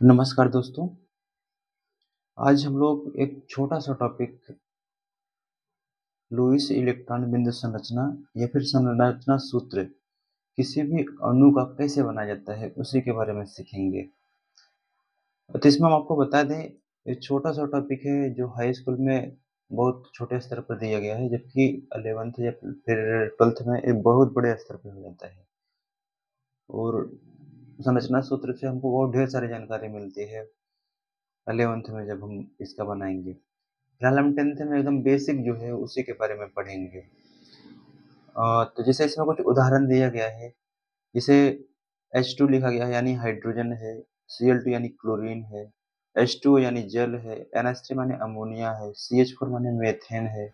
नमस्कार दोस्तों, आज हम लोग एक छोटा-सा टॉपिक लुईस इलेक्ट्रॉन बिंदु संरचना या फिर संरचना सूत्र किसी भी अणु का कैसे बनाया जाता है, उसी के बारे में सीखेंगे। तो इसमें हम आपको बता दें, ये छोटा-सा टॉपिक है जो हाई स्कूल में बहुत छोटे स्तर पर दिया गया है, जबकि 11th या फिर 12th में एक बहुत बड़े स्तर पे हो जाता है। और संरचना सूत्र से हमको बहुत ढेर सारी जानकारी मिलती है 11th में जब हम इसका बनाएँगे। फिलहाल हम 10th में एकदम बेसिक जो है उसी के बारे में पढ़ेंगे। तो जैसे इसमें कुछ उदाहरण दिया गया है, जैसे H2 लिखा गया है यानी हाइड्रोजन है, Cl2 यानी क्लोरीन है, H2O यानी जल है, NH3 माने अमोनिया है, CH4 माने मीथेन है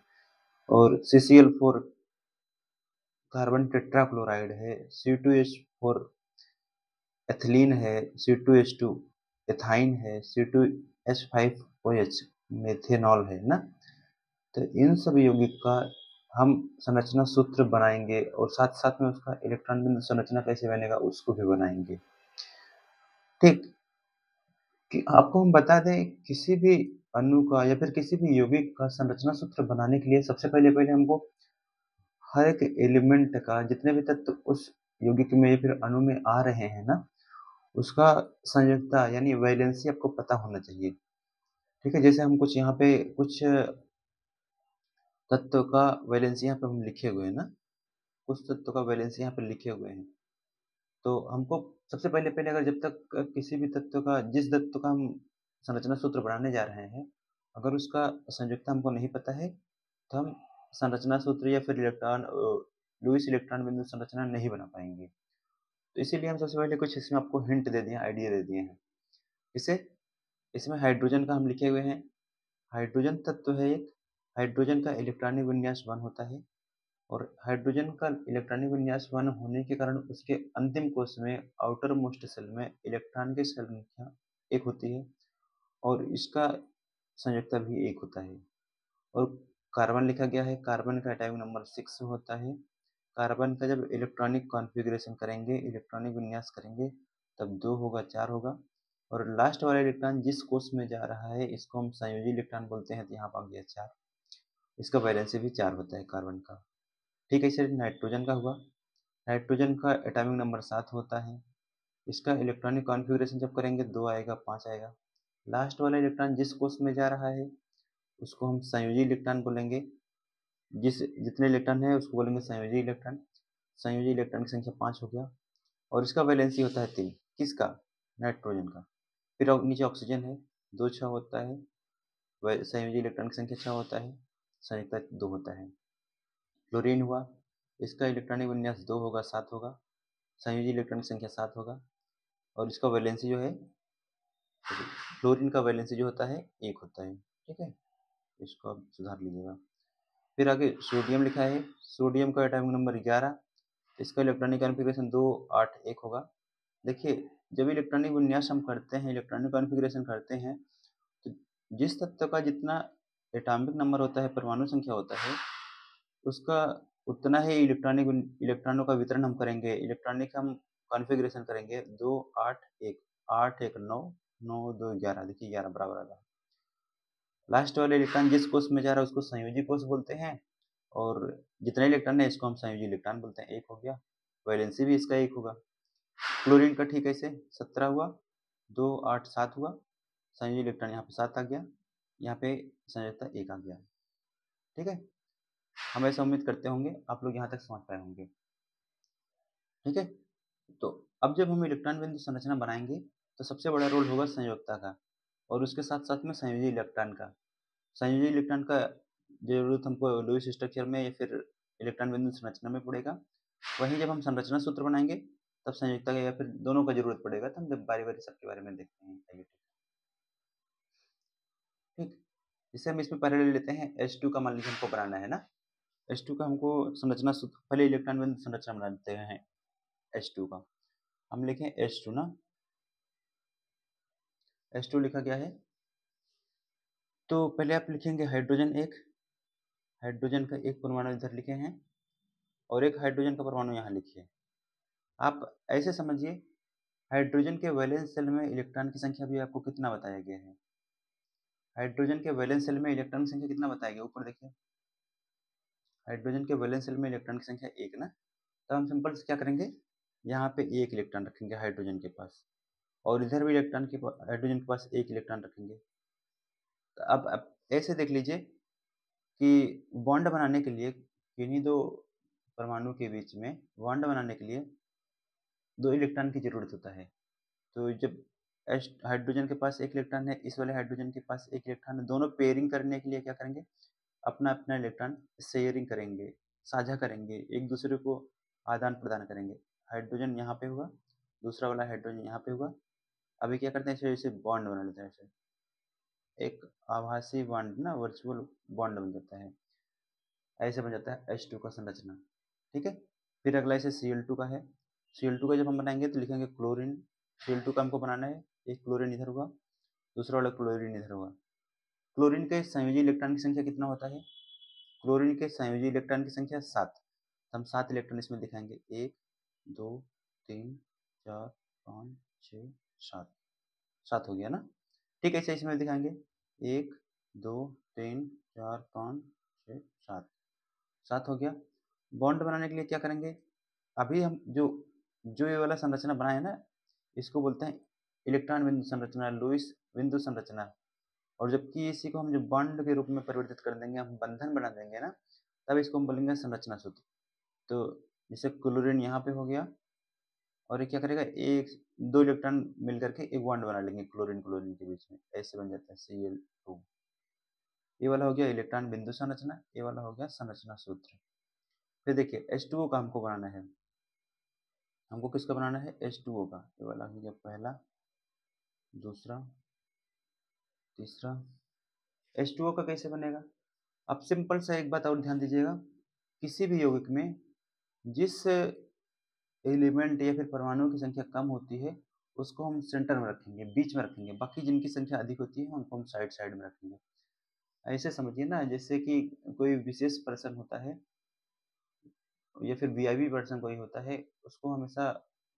और CCl4 कार्बन टेट्राक्लोराइड है, C2H4 एथिलीन है, C2H2 एथाइन है, C2H5OH मेथेनॉल है ना? तो इन सब यौगिक का हम संरचना सूत्र बनाएँगे और साथ-साथ में उसका इलेक्ट्रॉन बिंदु संरचना कैसे बनेगा उसको भी बनाएँगे। ठीक, कि आपको हम बता दें किसी भी अणु का या फिर किसी भी यौगिक का संरचना सूत्र बनाने के लिए सबसे पहले हमको हर एक एलिमेंट का जितने भी तत्व उस यौगिक में या फिर अणु में आ रहे हैं ना, उसका संयोजकता यानी वैलेंसी आपको पता होना चाहिए। ठीक है? जैसे हम कुछ यहाँ पे कुछ तत्व का वैलेंसी यहाँ पे हम लिखे हुए हैं ना, कुछ तत्व का वैलेंसी यहाँ पे लिखे हुए हैं। तो हमको सबसे पहले अगर जब तक किसी भी तत्व का जिस तत्व का हम संरचना सूत्र बनाने जा रहे हैं, अगर उसका संयोजकता हमको नहीं पता है, तो हम संरचना सूत्र या फिर लुईस इलेक्ट्रॉन बिंदु संरचना नहीं बना पाएँगे। तो इसीलिए हम सबसे पहले कुछ इसमें आपको हिंट दे दिए हैं, आइडिया दे दिए हैं। इससे इसमें हाइड्रोजन का हम लिखे हुए हैं, हाइड्रोजन तत्व है एक, हाइड्रोजन का इलेक्ट्रॉनिक विन्यास 1 होता है। और हाइड्रोजन का इलेक्ट्रॉनिक विन्यास 1 होने के कारण उसके अंतिम कोश में आउटर मोस्ट शेल में इलेक्ट्रॉन की संख्या 1 होती है और इसका संयोजकता भी 1 होता है। और कार्बन लिखा गया है, कार्बन का एटॉमिक नंबर 6 होता है। कार्बन का जब इलेक्ट्रॉनिक कॉन्फ़िगरेशन करेंगे, इलेक्ट्रॉनिक विन्यास करेंगे, तब 2 होगा, 4 होगा और लास्ट वाला इलेक्ट्रॉन जिस कोश में जा रहा है, इसको हम संयोजी इलेक्ट्रॉन बोलते हैं, तो यहाँ पर आ गया 4। इसका वैलेंसी भी 4 होता है कार्बन का। ठीक है, इसे नाइट्रोजन का हुआ। नाइट्रोजन का एटॉमिक नंबर 7 होता है। इसका इलेक्ट्रॉनिक कॉन्फ़िगरेशन जब करेंगे 2 आएगा, 5 आएगा। लास्ट वाला इलेक्ट्रॉन जिस कोश में जा रहा है, उसको हम संयोजी इलेक्ट्रॉन बोलेंगे। जितने इलेक्ट्रॉन हैं उसको बोलेंगे संयोजी इलेक्ट्रॉन। संयोजी इलेक्ट्रॉन की संख्या 5 हो गया और इसका वैलेंसी होता है 3। किसका? नाइट्रोजन का। फिर नीचे ऑक्सीजन है, 2 6 होता है। संयोजी इलेक्ट्रॉन की संख्या 6 होता है, संयुक्ता 2 होता है। क्लोरीन हुआ, इसका इलेक्ट्रॉनिक विन्यास 2 होगा, 7 होगा। संयोजी इलेक्ट्रॉन की संख्या 7 होगा और इसका वैलेंसी जो है, फ्लोरीन का वैलेंसी जो होता है 1 होता है। ठीक है, इसको आप सुधार लीजिएगा। फिर आगे सोडियम लिखा है, सोडियम का एटॉमिक नंबर 11, इसका इलेक्ट्रॉनिक कॉन्फ़िगरेशन 2 8 1 होगा। देखिए, जब इलेक्ट्रॉनिक विन्यास हम करते हैं, इलेक्ट्रॉनिक कॉन्फ़िगरेशन करते हैं, तो जिस तत्व का जितना एटॉमिक नंबर होता है, परमाणु संख्या होता है, उसका उतना ही इलेक्ट्रॉनों का वितरण हम करेंगे, इलेक्ट्रॉनिक हम कॉन्फ़िगरेशन करेंगे 2 8 1 8 1 9 9 2 11, देखिए 11 बराबर आ रहा है। लास्ट वाले इलेक्ट्रॉन जिस कोश में जा रहा है उसको संयोजी कोश बोलते हैं और जितने इलेक्ट्रॉन है इसको हम संयोजी इलेक्ट्रॉन बोलते हैं। 1 हो गया, वैलेंसी भी इसका 1 होगा। क्लोरीन का ठीक ऐसे 17 हुआ, 2 8 7 हुआ, संयोजी इलेक्ट्रॉन यहाँ पे 7 आ गया, यहाँ पे संयोजकता 1 आ गया। ठीक है, हम ऐसा उम्मीद करते होंगे आप लोग यहाँ तक समझ पाए होंगे। ठीक है, तो अब जब हम इलेक्ट्रॉन बिंदु संरचना बनाएंगे तो सबसे बड़ा रोल होगा संयोजकता का और उसके साथ साथ में संयोजी इलेक्ट्रॉन का। संयोजी इलेक्ट्रॉन का जरूरत हमको लुईस स्ट्रक्चर में या फिर इलेक्ट्रॉन बिंदु संरचना में पड़ेगा। वहीं जब हम संरचना सूत्र बनाएंगे तब संयोजकता का या फिर दोनों का जरूरत पड़ेगा। तो हम जब बारी बारी सबके बारे में देखते हैं। आइए, ठीक, जैसे हम इसमें पहले ले लेते हैं H2 का, मान लीजिए हमको बनाना है ना। H2 का हमको संरचना सूत्र, पहले इलेक्ट्रॉन बिंदु संरचना बना लेते हैं H2 का। हम लिखें H2 ना, H2 लिखा गया है, तो पहले आप लिखेंगे हाइड्रोजन एक, हाइड्रोजन का एक परमाणु इधर लिखे हैं और एक हाइड्रोजन का परमाणु यहाँ लिखिए। आप ऐसे समझिए, हाइड्रोजन के वैलेंस शेल में इलेक्ट्रॉन की संख्या भी आपको कितना बताया गया है? हाइड्रोजन के वैलेंस शेल में इलेक्ट्रॉन की संख्या कितना बताया गया? ऊपर देखिए, हाइड्रोजन के वैलेंस शेल में इलेक्ट्रॉन की संख्या 1 ना, तो हम सिंपल से क्या करेंगे, यहाँ पे 1 इलेक्ट्रॉन रखेंगे हाइड्रोजन के पास, और इधर भी हाइड्रोजन के पास 1 इलेक्ट्रॉन रखेंगे। तो अब ऐसे देख लीजिए कि बॉन्ड बनाने के लिए किन्हीं दो परमाणु के बीच में बॉन्ड बनाने के लिए 2 इलेक्ट्रॉन की ज़रूरत होता है। तो जब हाइड्रोजन के पास 1 इलेक्ट्रॉन है, इस वाले हाइड्रोजन के पास 1 इलेक्ट्रॉन है, दोनों पेयरिंग करने के लिए क्या करेंगे, अपना-अपना इलेक्ट्रॉन शेयरिंग करेंगे, साझा करेंगे, एक-दूसरे को आदान-प्रदान करेंगे। हाइड्रोजन यहाँ पे होगा, दूसरा वाला हाइड्रोजन यहाँ पे होगा। अभी क्या करते हैं, ऐसे-ऐसे बॉन्ड बना लेते हैं ऐसे। एक आभासी बॉन्ड ना, वर्चुअल बॉन्ड बन जाता है। ऐसे बन जाता है H2 का संरचना, ठीक है। फिर अगला ऐसे Cl2 का है। Cl2 का जब हम बनाएंगे तो लिखेंगे क्लोरीन। Cl2 का हमको बनाना है, एक क्लोरीन इधर होगा, दूसरा वाला क्लोरीन इधर होगा। क्लोरीन के संयोजी इलेक्ट्रॉन की संख्या कितना होता है? क्लोरीन के संयोजी इलेक्ट्रॉन की संख्या 7। हम 7 इलेक्ट्रॉन इसमें दिखाएंगे, 1 2 3 4 5 6 7। 7 हो गया ना। ठीक है, ऐसे इसमें दिखाएंगे 1 2 3 4 5 6 7। 7 हो गया। बॉन्ड बनाने के लिए क्या करेंगे, अभी हम जो जो ये वाला संरचना बनाए ना, इसको बोलते हैं इलेक्ट्रॉन बिंदु संरचना, लुईस बिंदु संरचना। और जबकि इसी को हम जब बॉन्ड के रूप में परिवर्तित कर देंगे, हम बंधन बना देंगे ना, तब इसको हम बोलेंगे संरचना सूत्र। तो जैसे क्लोरीन यहाँ पे हो गया, और ये क्या करेगा, एक 2 इलेक्ट्रॉन मिल करके एक बॉन्ड बना लेंगे क्लोरीन क्लोरीन के बीच में, ऐसे बन जाता है Cl2। ये वाला हो गया इलेक्ट्रॉन बिंदु संरचना, ये वाला हो गया संरचना सूत्र। फिर देखिए H2O का हमको बनाना है, हमको किसका बनाना है, H2O का। ये वाला हो गया पहला, दूसरा, तीसरा। H2O का कैसे बनेगा? अब सिंपल सा एक बात और ध्यान दीजिएगा, किसी भी यौगिक में जिस एलिमेंट या फिर परमाणु की संख्या कम होती है, उसको हम सेंटर में रखेंगे, बीच में रखेंगे। बाकी जिनकी संख्या अधिक होती है उनको हम साइड साइड में रखेंगे। ऐसे समझिए ना, जैसे कि कोई विशेष पर्सन होता है या फिर वीआईपी पर्सन कोई होता है, उसको हमेशा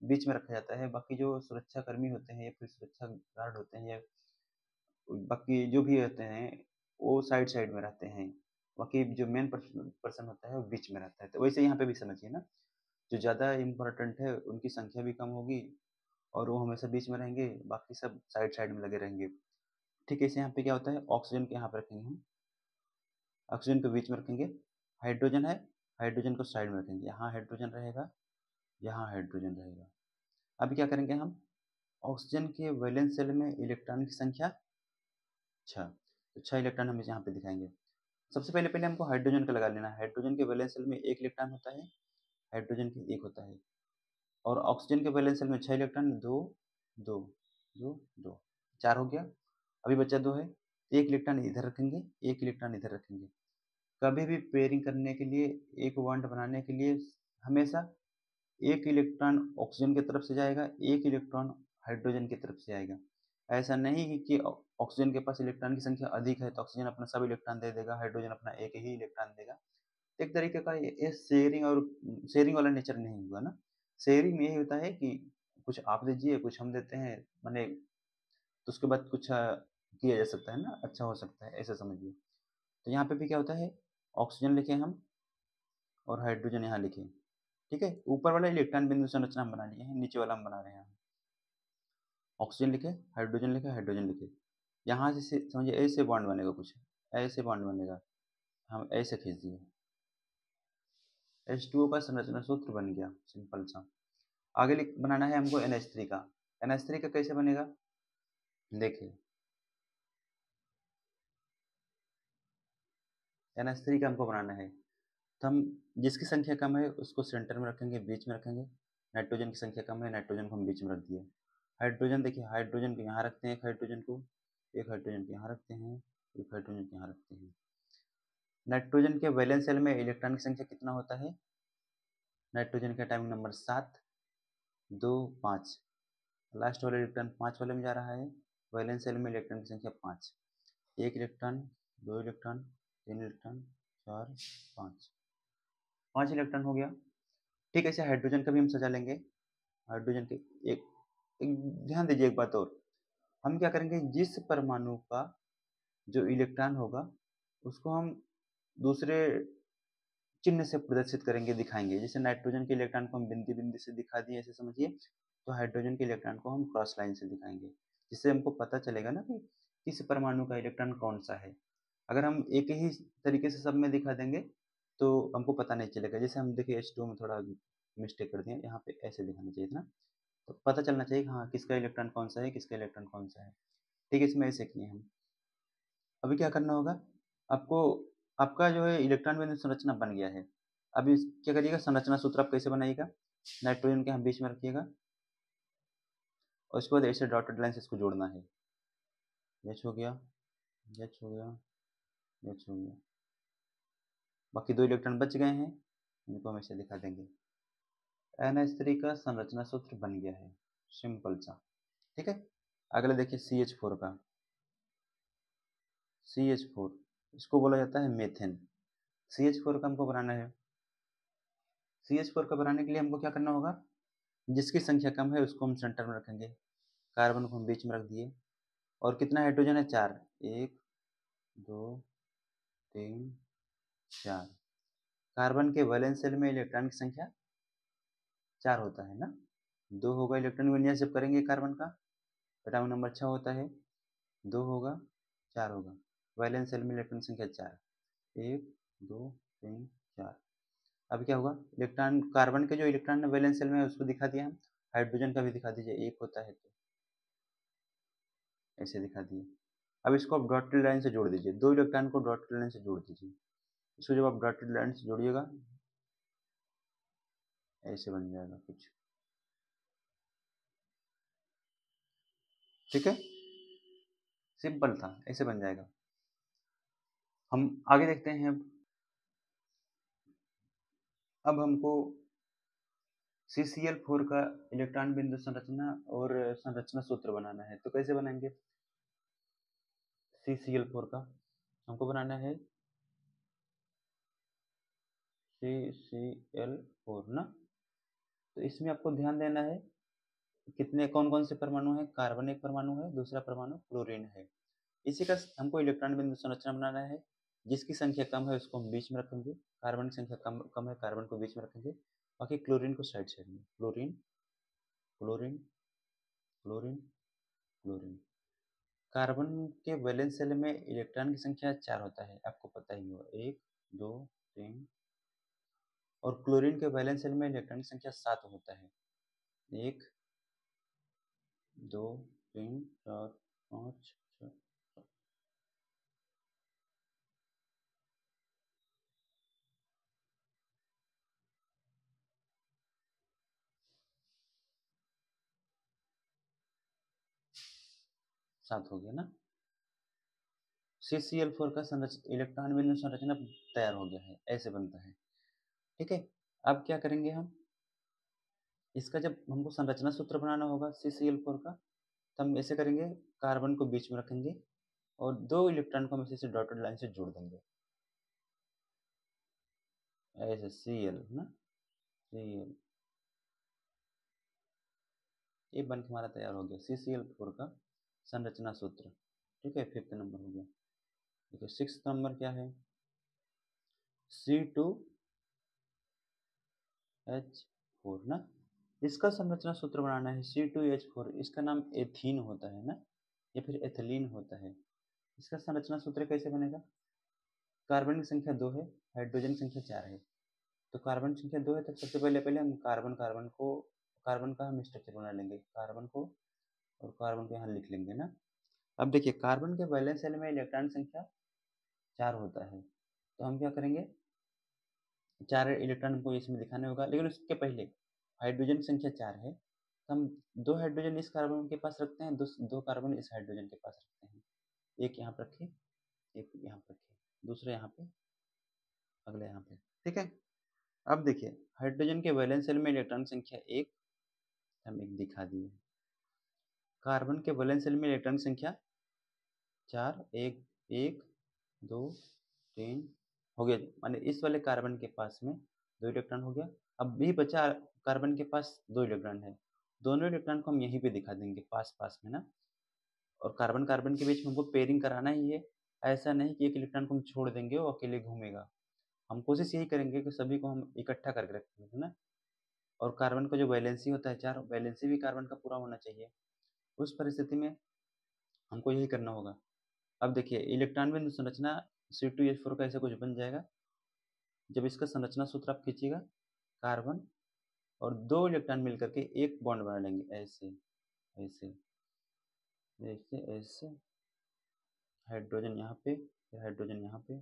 बीच में रखा जाता है। बाकी जो सुरक्षा कर्मी होते हैं या फिर सुरक्षा गार्ड होते हैं या बाकी जो भी रहते हैं, वो साइड साइड में रहते हैं। बाकी जो मेन पर्सन होता है वो बीच में रहता है। तो वैसे यहाँ पे भी समझिए ना, जो ज़्यादा इम्पोर्टेंट है उनकी संख्या भी कम होगी और वो हमेशा बीच में रहेंगे, बाकी सब साइड साइड में लगे रहेंगे। ठीक है, इसे यहाँ पे क्या होता है, ऑक्सीजन के यहाँ पे रखेंगे हम, ऑक्सीजन को बीच में रखेंगे। हाइड्रोजन है, हाइड्रोजन को साइड में रखेंगे, यहाँ हाइड्रोजन रहेगा, यहाँ हाइड्रोजन रहेगा। अब क्या करेंगे हम, ऑक्सीजन के वैलेंस शेल में इलेक्ट्रॉन की संख्या 6, तो 6 इलेक्ट्रॉन हम यहाँ पे दिखाएंगे। सबसे पहले पहले हमको हाइड्रोजन का लगा लेना है। हाइड्रोजन के वैलेंस शेल में 1 इलेक्ट्रॉन होता है, हाइड्रोजन के 1 होता है, और ऑक्सीजन के वैलेंस शेल में 6 इलेक्ट्रॉन, 2 2 2 2, 4 हो गया। अभी बचा 2 है, 1 इलेक्ट्रॉन इधर रखेंगे, 1 इलेक्ट्रॉन इधर रखेंगे। कभी भी पेयरिंग करने के लिए, एक बॉन्ड बनाने के लिए हमेशा 1 इलेक्ट्रॉन ऑक्सीजन की तरफ से जाएगा, 1 इलेक्ट्रॉन हाइड्रोजन की तरफ से आएगा। ऐसा नहीं कि ऑक्सीजन के पास इलेक्ट्रॉन की संख्या अधिक है तो ऑक्सीजन अपना सब इलेक्ट्रॉन दे देगा, हाइड्रोजन अपना एक ही इलेक्ट्रॉन देगा। एक तरीके का ये शेयरिंग, और शेयरिंग वाला नेचर नहीं हुआ ना। शेयरिंग में यही होता है कि कुछ आप दीजिए, कुछ हम देते हैं, माने तो उसके बाद कुछ किया जा सकता है ना, अच्छा हो सकता है, ऐसा समझिए। तो यहाँ पे भी क्या होता है, ऑक्सीजन लिखे हम और हाइड्रोजन यहाँ लिखे, ठीक है। ऊपर वाला इलेक्ट्रॉन बिंदु संरचना हम बना लिए हैं, नीचे वाला हम बना रहे हैं। ऑक्सीजन लिखे, हाइड्रोजन लिखे, हाइड्रोजन लिखे। यहाँ से समझिए ऐसे बॉन्ड बनेगा, कुछ ऐसे बॉन्ड बनेगा, हम ऐसे खींच दिए, H2O का संरचना सूत्र बन गया सिंपल सा। आगे बनाना है हमको NH3 का। NH3 का कैसे बनेगा, देखिए NH3 का हमको बनाना है, तो हम जिसकी संख्या कम है उसको सेंटर में रखेंगे, बीच में रखेंगे। नाइट्रोजन की संख्या कम है, नाइट्रोजन को हम बीच में रख दिए। हाइड्रोजन देखिए, हाइड्रोजन को यहाँ रखते हैं, एक हाइड्रोजन को, एक हाइड्रोजन को यहाँ रखते हैं, एक हाइड्रोजन को यहाँ रखते हैं। नाइट्रोजन के वैलेंस शेल में इलेक्ट्रॉन की संख्या कितना होता है, नाइट्रोजन का एटॉमिक नंबर 7 2 5, लास्ट वाला इलेक्ट्रॉन 5 वाले में जा रहा है। वैलेंस शेल में इलेक्ट्रॉन की संख्या 5, 1 इलेक्ट्रॉन, 2 इलेक्ट्रॉन, 3 इलेक्ट्रॉन, 4 5, 5 इलेक्ट्रॉन हो गया। ठीक है, ऐसे हाइड्रोजन का भी हम सजा लेंगे। हाइड्रोजन के एक ध्यान दीजिए एक बात और, हम क्या करेंगे, जिस परमाणु का जो इलेक्ट्रॉन होगा उसको हम दूसरे चिन्ह से प्रदर्शित करेंगे, दिखाएंगे। जैसे नाइट्रोजन के इलेक्ट्रॉन को हम बिंदी बिंदी से दिखा दिए, ऐसे समझिए, तो हाइड्रोजन के इलेक्ट्रॉन को हम क्रॉस लाइन से दिखाएंगे, जिससे हमको पता चलेगा ना कि किस परमाणु का इलेक्ट्रॉन कौन सा है। अगर हम एक ही तरीके से सब में दिखा देंगे तो हमको पता नहीं चलेगा। जैसे हम देखिए H2 में थोड़ा मिस्टेक कर दिए, यहाँ पे ऐसे दिखाना चाहिए था ना, तो पता चलना चाहिए कि हाँ किसका इलेक्ट्रॉन कौन सा है, किसका इलेक्ट्रॉन कौन सा है। ठीक है, इसमें ऐसे किए हम। अभी क्या करना होगा आपको, आपका जो है इलेक्ट्रॉन विन्यास संरचना बन गया है। अभी क्या करिएगा, संरचना सूत्र आप कैसे बनाइएगा, नाइट्रोजन के हम बीच में रखिएगा और उसके बाद ऐसे डॉटेड लाइन से इसको जोड़ना है। एच हो गया, एच हो गया, एच हो गया, बाकी 2 इलेक्ट्रॉन बच गए हैं, इनको हम ऐसे दिखा देंगे। NH3 का संरचना सूत्र बन गया है, सिंपल सा। ठीक है, अगला देखिए CH4 का। CH4 इसको बोला जाता है मेथेन। CH4 का हमको बनाना है। CH4 का बनाने के लिए हमको क्या करना होगा, जिसकी संख्या कम है उसको हम सेंटर में रखेंगे, कार्बन को हम बीच में रख दिए, और कितना हाइड्रोजन है, 4, 1 2 3 4। कार्बन के वैलेंस शेल में इलेक्ट्रॉन की संख्या 4 होता है ना, 2 होगा इलेक्ट्रॉन विन्यास जब करेंगे कार्बन का, एटॉमिक नंबर 6 होता है, 2 होगा 4 होगा, वैलेंस शेल में इलेक्ट्रॉन संख्या 4, 1 2 3 4। अब क्या होगा, इलेक्ट्रॉन कार्बन के जो इलेक्ट्रॉन वैलेंस शेल में है उसको दिखा दिया हम, हाइड्रोजन का भी दिखा दीजिए, 1 होता है तो ऐसे दिखा दिए। अब इसको आप डॉटेड लाइन से जोड़ दीजिए, 2 इलेक्ट्रॉन को डॉटेड लाइन से जोड़ दीजिए। इसको जब आप डॉटेड लाइन से जोड़िएगा ऐसे बन जाएगा कुछ। ठीक है, सिंपल था, ऐसे बन जाएगा। हम आगे देखते हैं। अब हमको CCl4 का इलेक्ट्रॉन बिंदु संरचना और संरचना सूत्र बनाना है, तो कैसे बनाएंगे। CCl4 का हमको बनाना है CCl4 ना, तो इसमें आपको ध्यान देना है कितने कौन कौन से परमाणु हैं। कार्बन एक परमाणु है, दूसरा परमाणु क्लोरीन है। इसी का हमको इलेक्ट्रॉन बिंदु संरचना बनाना है। जिसकी संख्या कम है उसको हम बीच में रखेंगे, कार्बन की संख्या कम कम है, कार्बन को बीच में रखेंगे, बाकी क्लोरीन को साइड साइड में। Chlorine chlorine chlorine chlorine. Carbon के वैलेंस शेल में इलेक्ट्रॉन की संख्या 4 होता है, आपको पता ही होगा, 1 2 3। और क्लोरीन के वैलेंस शेल में इलेक्ट्रॉन की संख्या 7 होता है, 1 2 3 4 5 6 7 हो गया ना। CCl4 का इलेक्ट्रॉन बिंदु संरचना तैयार हो गया है, ऐसे बनता है। ठीक है, अब क्या करेंगे हम, इसका जब हमको संरचना सूत्र बनाना होगा CCl4 का, तो हम ऐसे करेंगे, कार्बन को बीच में रखेंगे और 2 इलेक्ट्रॉन को हम इसे डॉटेड लाइन से जोड़ देंगे, ऐसे Cl ना, Cl, ये बन के हमारा तैयार हो गया CCl4 का संरचना सूत्र। ठीक है, 5th नंबर हो गया। देखिए 6th नंबर क्या है, C2H4 ना, इसका संरचना सूत्र बनाना है C2H4। इसका नाम एथीन होता है ना, या फिर एथिलीन होता है। इसका संरचना सूत्र कैसे बनेगा, कार्बन की संख्या 2 है, हाइड्रोजन की संख्या 4 है, तो कार्बन की संख्या 2 है, तो सबसे पहले पहले हम कार्बन का हम स्ट्रक्चर बना लेंगे, कार्बन को और कार्बन को यहाँ लिख लेंगे ना। अब देखिए कार्बन के वैलेंस शेल में इलेक्ट्रॉन संख्या 4 होता है, तो हम क्या करेंगे, 4 इलेक्ट्रॉन हमको इसमें दिखाने होगा, लेकिन उसके पहले हाइड्रोजन की संख्या 4 है, तो हम 2 हाइड्रोजन इस कार्बन के पास रखते हैं, 2 कार्बन इस हाइड्रोजन के पास रखते हैं। एक यहाँ पर रखिए, एक यहाँ पर रखिए, दूसरे यहाँ पे, अगले यहाँ पे। ठीक है, अब देखिए हाइड्रोजन के वैलेंस शेल में इलेक्ट्रॉन संख्या 1 हम एक दिखा दिए, कार्बन के वैलेंस शेल में इलेक्ट्रॉन संख्या 4, 1 1 2 3 हो गया, माने इस वाले कार्बन के पास में 2 इलेक्ट्रॉन हो गया। अब भी बचा कार्बन के पास 2 इलेक्ट्रॉन है, दोनों इलेक्ट्रॉन को हम यहीं पे दिखा देंगे पास-पास में ना, और कार्बन-कार्बन के बीच में हमको पेयरिंग कराना ही है। ऐसा नहीं कि एक इलेक्ट्रॉन को हम छोड़ देंगे, वो अकेले घूमेगा। हम कोशिश यही करेंगे कि सभी को हम इकट्ठा करके रखें, है ना? और कार्बन का जो वैलेंसी होता है 4, वैलेंसी भी कार्बन का पूरा होना चाहिए। उस परिस्थिति में हमको यही करना होगा। अब देखिए इलेक्ट्रॉन विन्यास संरचना C2H4 का ऐसा कुछ बन जाएगा। जब इसका संरचना सूत्र आप खींचिएगा, कार्बन और 2 इलेक्ट्रॉन मिलकर के एक बॉन्ड बना लेंगे, ऐसे, ऐसे, ऐसे, ऐसे, हाइड्रोजन यहाँ पे, फिर हाइड्रोजन यहाँ पे।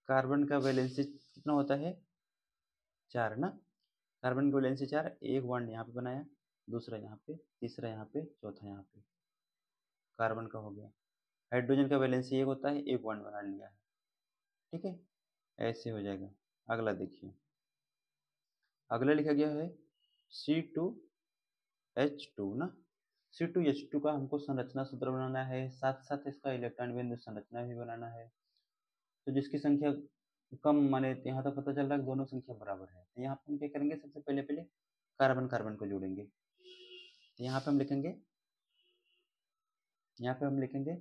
कार्बन का वैलेंसी कितना होता है? 4 ना? कार्बन की वैलेंसी 4, एक बॉन्ड यहाँ पे बनाया, दूसरा यहाँ पे, तीसरा यहाँ पे, चौथा यहाँ पे, कार्बन का हो गया। हाइड्रोजन का वैलेंसी 1 होता है, एक बॉन्ड बना लिया है, ठीक है? ऐसे हो जाएगा। अगला देखिए, अगला लिखा गया है C2H2 ना। C2H2 का हमको संरचना सूत्र बनाना है, साथ साथ इसका इलेक्ट्रॉन विन्यास संरचना भी बनाना है। तो जिसकी संख्या कम, माने यहाँ तक पता चल रहा है कि दोनों संख्या बराबर है, तो यहाँ पर हम क्या करेंगे, सबसे पहले पहले कार्बन कार्बन को जोड़ेंगे। तो यहाँ पे हम लिखेंगे, यहाँ पे हम लिखेंगे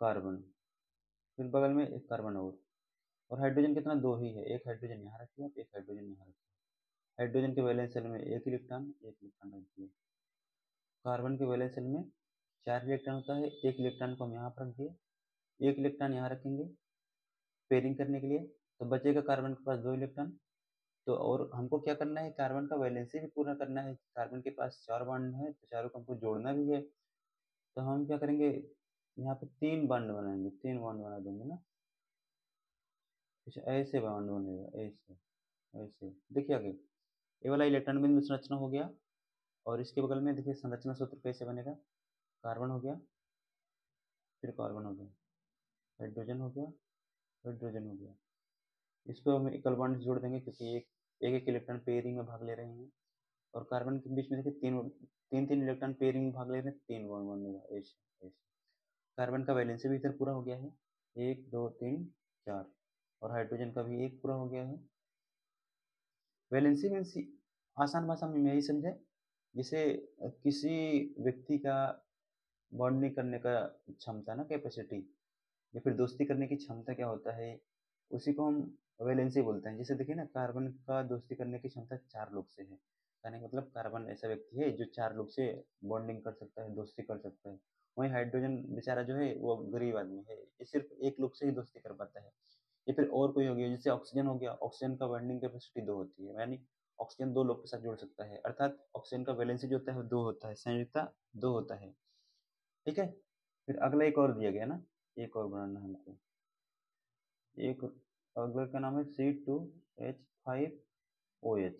कार्बन, फिर बगल में एक कार्बन और हाइड्रोजन कितना, 2 ही है, एक हाइड्रोजन यहाँ रखिए, एक हाइड्रोजन यहाँ रखिए। हाइड्रोजन के वैलेंस शेल में एक इलेक्ट्रॉन रखिए। कार्बन के वैलेंस शेल में 4 इलेक्ट्रॉन होता है, एक इलेक्ट्रॉन को हम यहाँ पर रख दिए, एक इलेक्ट्रॉन यहाँ रखेंगे पेयरिंग करने के लिए, तो बचेगा कार्बन के पास 2 इलेक्ट्रॉन। तो और हमको क्या करना है, कार्बन का वैलेंसी भी पूरा करना है। कार्बन के पास 4 बॉन्ड है, तो चारों को हमको जोड़ना भी है। तो हम क्या करेंगे, यहाँ पे 3 बॉन्ड बनाएंगे, 3 बॉन्ड बना देंगे ना, कुछ ऐसे बॉन्ड बनेगा, ऐसे, ऐसे। देखिए आगे, ये वाला इलेक्ट्रॉन बिंदु संरचना हो गया, और इसके बगल में देखिए संरचना सूत्र कैसे बनेगा, कार्बन हो गया, फिर कार्बन हो गया, हाइड्रोजन हो गया, हाइड्रोजन हो गया। इसको हम इक्वल बॉन्ड से जोड़ देंगे, क्योंकि एक एक इलेक्ट्रॉन पेयरिंग में भाग ले रहे हैं, और कार्बन के बीच में देखिए तीन तीन इलेक्ट्रॉन पेयरिंग में भाग ले रहे हैं, 3 बॉन्ड बनेगा, ऐसे ऐसे। कार्बन का वैलेंसी भी इधर पूरा हो गया है, 1 2 3 4, और हाइड्रोजन का भी 1 पूरा हो गया है। वैलेंसी मीन्स आसान भाषा में यही समझे, जिसे किसी व्यक्ति का बॉन्डिंग करने का क्षमता ना, कैपेसिटी, या फिर दोस्ती करने की क्षमता क्या होता है, उसी को हम वैलेंसी बोलते हैं। जैसे देखिए ना, कार्बन का दोस्ती करने की क्षमता 4 लोग से है, कहने का मतलब कार्बन ऐसा व्यक्ति है जो 4 लोग से बॉन्डिंग कर सकता है, दोस्ती कर सकता है। वहीं हाइड्रोजन बेचारा जो है वो गरीब आदमी है, ये सिर्फ 1 लोग से ही दोस्ती कर पाता है। या फिर और कोई हो गया, जैसे ऑक्सीजन हो गया, ऑक्सीजन का बॉन्डिंग कैपेसिटी 2 होती है, यानी ऑक्सीजन 2 लोग के साथ जुड़ सकता है, अर्थात ऑक्सीजन का वैलेंसी जो होता है वो 2 होता है, संयुक्ता 2 होता है, ठीक है? फिर अगला एक और दिया गया ना, एक और बनाना है हमको, एक अगला का नाम है C2H5OH।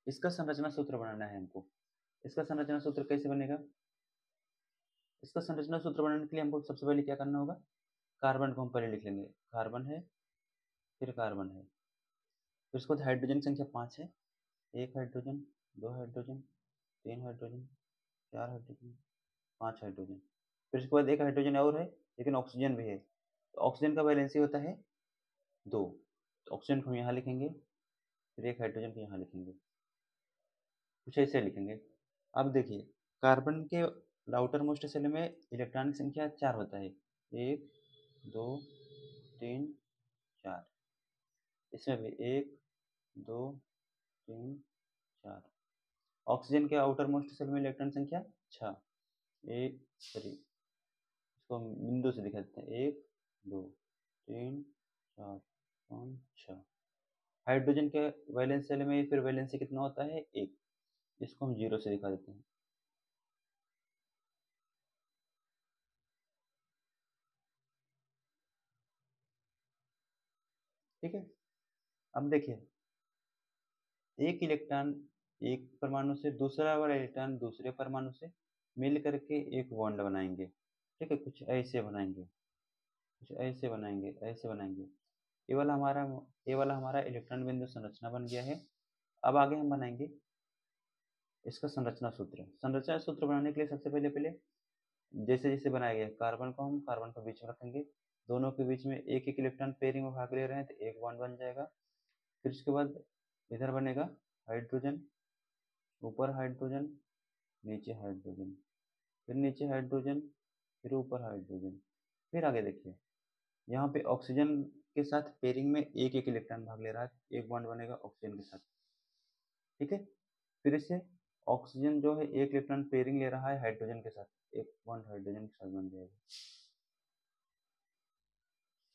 इसका संरचना सूत्र बनाना है हमको। इसका संरचना सूत्र कैसे बनेगा? इसका संरचना सूत्र बनाने के लिए हमको सबसे पहले क्या करना होगा, कार्बन को हम पहले लिख लेंगे, कार्बन है, फिर कार्बन है, फिर उसके बाद हाइड्रोजन की संख्या 5 है, 1 hydrogen, 2 hydrogen, 3 hydrogen, 4 hydrogen, 5 hydrogen. फिर उसके बाद एक हाइड्रोजन और है, लेकिन ऑक्सीजन भी है, तो ऑक्सीजन का वैलेंसी होता है 2, तो ऑक्सीजन को हम यहाँ लिखेंगे, फिर एक हाइड्रोजन को यहाँ लिखेंगे, कुछ ऐसे लिखेंगे। अब देखिए, कार्बन के आउटर मोस्ट शेल में इलेक्ट्रॉन की संख्या 4 होता है, 1 2 3 4, इसमें भी 1 2 3 4। ऑक्सीजन के आउटर मोस्ट शेल में इलेक्ट्रॉन संख्या 6, एक, सॉरी, इसको हम बिंदु से दिखा देते हैं, 1 2 3 4 5 6। हाइड्रोजन के वैलेंस शेल में फिर वैलेंसी कितना होता है, 1, इसको हम 0 से दिखा देते हैं, ठीक है? अब देखिए, एक इलेक्ट्रॉन एक परमाणु से दूसरा वाला इलेक्ट्रॉन दूसरे परमाणु से मिल करके एक बॉन्ड बनाएंगे, ठीक है? कुछ ऐसे बनाएंगे, कुछ ऐसे बनाएंगे, ऐसे बनाएंगे। ये वाला हमारा ये वाला हमारा इलेक्ट्रॉन बिंदु संरचना बन गया है। अब आगे हम बनाएंगे इसका संरचना सूत्र। संरचना सूत्र बनाने के लिए सबसे पहले पहले जैसे जैसे बनाया गया, कार्बन को हम कार्बन को बीच में रखेंगे, दोनों के बीच में एक एक इलेक्ट्रॉन पेयरिंग में भाग ले रहे हैं, तो एक बॉन्ड बन जाएगा। फिर उसके बाद इधर बनेगा हाइड्रोजन, ऊपर हाइड्रोजन, नीचे हाइड्रोजन, फिर नीचे हाइड्रोजन, फिर ऊपर हाइड्रोजन। फिर आगे देखिए, यहाँ पे ऑक्सीजन के साथ पेयरिंग में एक एक इलेक्ट्रॉन भाग ले रहा है, एक बॉन्ड बनेगा ऑक्सीजन के साथ। ठीक है, फिर इससे ऑक्सीजन जो है एक इलेक्ट्रॉन पेयरिंग ले रहा है हाइड्रोजन के साथ, एक बॉन्ड हाइड्रोजन के साथ बन जाएगा।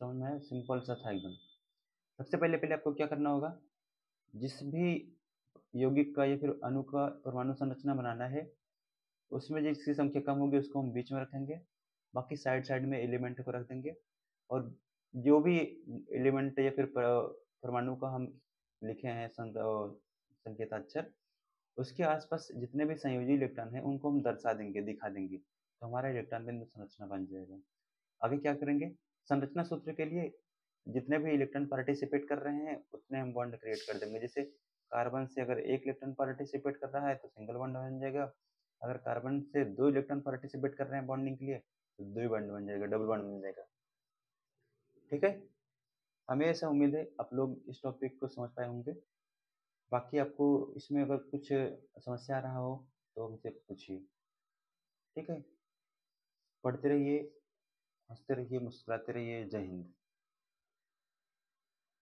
समझ में आया? सिंपल सा था एकदम। सबसे पहले पहले आपको क्या करना होगा, जिस भी यौगिक का या फिर अणु का परमाणु संरचना बनाना है, उसमें जिसकी संख्या कम होगी उसको हम बीच में रखेंगे, बाकी साइड साइड में एलिमेंट को रख देंगे। और जो भी एलिमेंट या फिर परमाणु का हम लिखे हैं संकेताक्षर, उसके आसपास जितने भी संयोजी इलेक्ट्रॉन हैं उनको हम दर्शा देंगे, दिखा देंगे, तो हमारा इलेक्ट्रॉन बिंदु संरचना बन जाएगा। आगे क्या करेंगे, संरचना सूत्र के लिए जितने भी इलेक्ट्रॉन पार्टिसिपेट कर रहे हैं उतने हम बॉन्ड क्रिएट कर देंगे। जैसे कार्बन से अगर एक इलेक्ट्रॉन पार्टिसिपेट कर रहा है तो सिंगल बॉन्ड बन जाएगा, अगर कार्बन से दो इलेक्ट्रॉन पार्टिसिपेट कर रहे हैं बॉन्डिंग के लिए तो दो ही बॉन्ड बन जाएगा, डबल बॉन्ड बन जाएगा। ठीक है, हमें ऐसा उम्मीद है आप लोग इस टॉपिक को समझ पाए होंगे। बाकी आपको इसमें अगर कुछ समस्या आ रहा हो तो हमसे पूछिए। ठीक है, पढ़ते रहिए, हंसते रहिए, मुस्कुराते रहिए। जय हिंद।